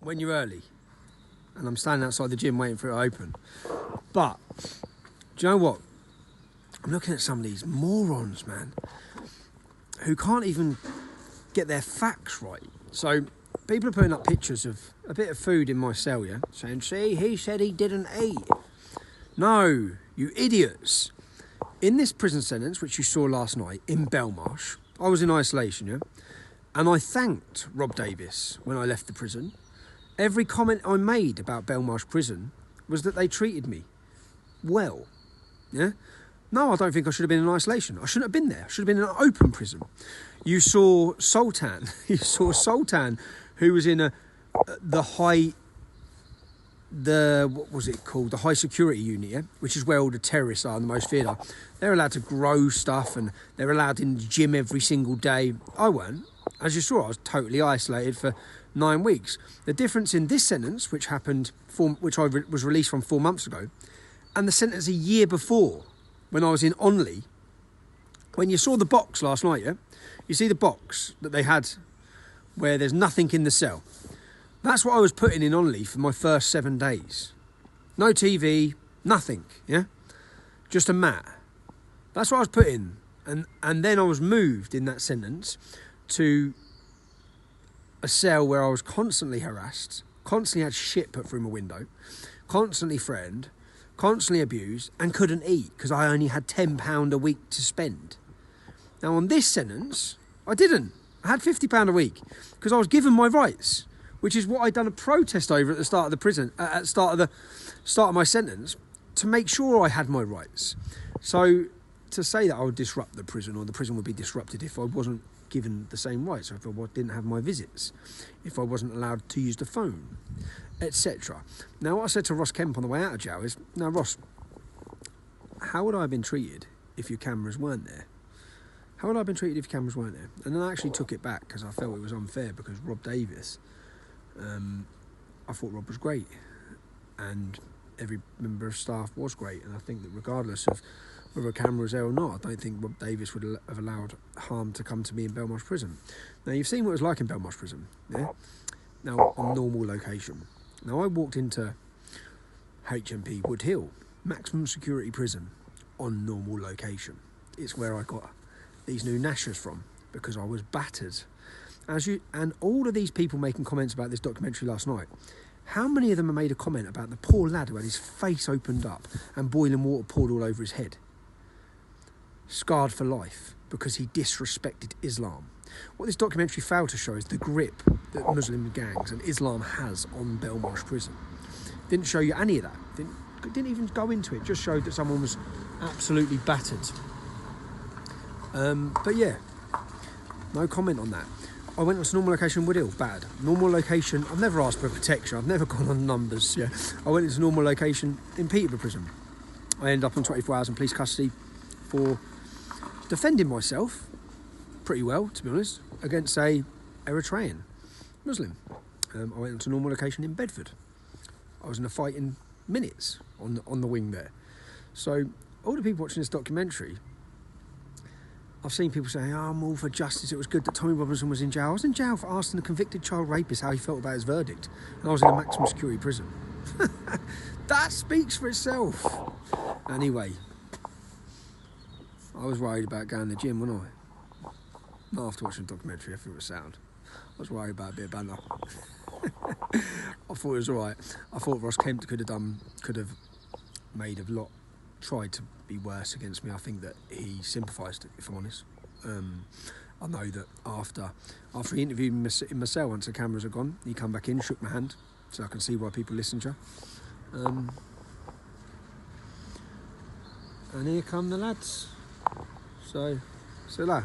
when you're early, and I'm standing outside the gym waiting for it to open. But do you know what? I'm looking at some of these morons, man, who can't even get their facts right. So people are putting up pictures of a bit of food in my cell, yeah, saying, see, he said he didn't eat. No, you idiots. In this prison sentence, which you saw last night in Belmarsh, I was in isolation, yeah, and I thanked Rob Davis when I left the prison. Every comment I made about Belmarsh prison was that they treated me well, yeah. No, I don't think I should have been in isolation. I shouldn't have been there. I should have been in an open prison. You saw Sultan. You saw Sultan, who was in the high security unit, yeah? Which is where all the terrorists are and the most feared are. They're allowed to grow stuff and they're allowed in the gym every single day. I weren't. As you saw, I was totally isolated for 9 weeks. The difference in this sentence, which happened, which I was released from 4 months ago, and the sentence a year before, when I was in Onley, when you saw the box last night, yeah? You see the box that they had where there's nothing in the cell. That's what I was putting in Onley for my first 7 days. No TV, nothing, yeah? Just a mat. That's what I was putting. And then I was moved in that sentence to a cell where I was constantly harassed, constantly had shit put through my window, constantly threatened, constantly abused, and couldn't eat because I only had £10 a week to spend. Now on this sentence, I didn't. I had £50 a week because I was given my rights, which is what I'd done a protest over at the start of the prison, at the start of my sentence, to make sure I had my rights. So to say that I would disrupt the prison, or the prison would be disrupted if I wasn't given the same rights, if I didn't have my visits, if I wasn't allowed to use the phone, etc. Now, what I said to Ross Kemp on the way out of jail is, now Ross, how would I have been treated if your cameras weren't there? How would I have been treated if your cameras weren't there? And then I actually took it back because I felt it was unfair, because Rob Davis, I thought Rob was great, and every member of staff was great, and I think that regardless of whether a camera was there or not, I don't think Rob Davis would have allowed harm to come to me in Belmarsh prison. Now, you've seen what it was like in Belmarsh prison, yeah? Now, on normal location. Now, I walked into HMP Wood Hill, maximum security prison, on normal location. It's where I got these new gnashers from, because I was battered. And all of these people making comments about this documentary last night, how many of them have made a comment about the poor lad who had his face opened up and boiling water poured all over his head? Scarred for life because he disrespected Islam. What this documentary failed to show is the grip that Muslim gangs and Islam has on Belmarsh prison. Didn't show you any of that. Didn't even go into it. Just showed that someone was absolutely battered. But yeah, no comment on that. I went to normal location in Wood Hill, bad. Normal location, I've never asked for protection, I've never gone on numbers, yeah. I went into normal location in Peterborough prison. I ended up on 24 hours in police custody for defending myself pretty well, to be honest, against a Eritrean Muslim. I went into normal location in Bedford. I was in a fight in minutes on the wing there. So all the people watching this documentary, I've seen people say, oh, I'm all for justice, it was good that Tommy Robinson was in jail. I was in jail for asking a convicted child rapist how he felt about his verdict, and I was in a maximum security prison. That speaks for itself. Anyway, I was worried about going to the gym, wasn't I? Not after watching the documentary, I thought it was sound. I was worried about a bit of banter. I thought it was alright. I thought Ross Kemp could have made a lot, tried to be worse against me. I think that he sympathised, if I'm honest. I know that after he interviewed me in my cell, once the cameras are gone, he come back in, shook my hand, so I can see why people listen to you. And here come the lads. So that.